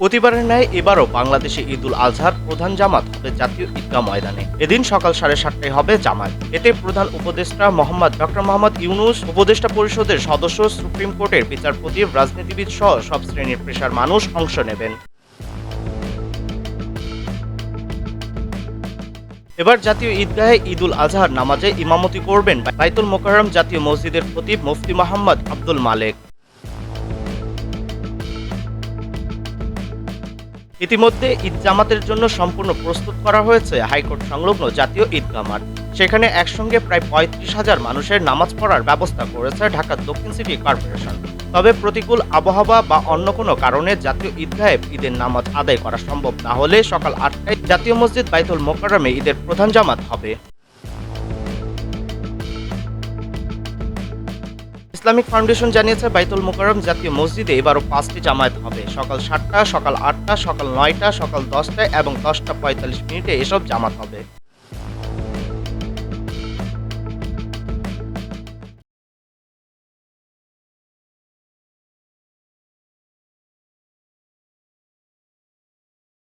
প্রতিবারের ন্যায় এবারও বাংলাদেশে ঈদুল আজহার প্রধান জামাত হবে জাতীয় ঈদগাহ ময়দানে। এদিন সকাল 7:30টায় হবে জামাত। এতে প্রধান উপদেষ্টা ডক্টর মোহাম্মদ ইউনূস, উপদেষ্টা পরিষদের সদস্য, সুপ্রিম কোর্টের বিচারপতি, রাজনীতিবিদ সহ সব শ্রেণীর পেশার মানুষ অংশ নেবেন। এবার জাতীয় ঈদগাহে ঈদুল আজহার নামাজে ইমামতি করবেন বাইতুল মোকাররম জাতীয় মসজিদের খতিব মুফতি মোহাম্মদ আব্দুল মালেক। ইতিমধ্যে ঈদ জামাতের জন্য সম্পূর্ণ প্রস্তুত করা হয়েছে হাইকোর্ট সংলগ্ন জাতীয় ঈদগাহ মাঠ। সেখানে একসঙ্গে প্রায় ৩৫,০০০ মানুষের নামাজ পড়ার ব্যবস্থা করেছে ঢাকা দক্ষিণ সিটি কর্পোরেশন। তবে প্রতিকূল আবহাওয়া বা অন্য কোনো কারণে জাতীয় ঈদগাহে ঈদের নামাজ আদায় করা সম্ভব না হলে সকাল ৮টায় জাতীয় মসজিদ বাইতুল মোকাররমে ঈদের প্রধান জামাত হবে। ইসলামিক ফাউন্ডেশন জানিয়েছে, বাইতুল মোকাররম জাতীয় মসজিদে এবারও ৫টি জামায়াত হবে। সকাল ৭টা, সকাল ৮টা, সকাল ৯টা, সকাল ১০টায় এবং ১০টা ৪৫ মিনিটে এসব জামাত হবে।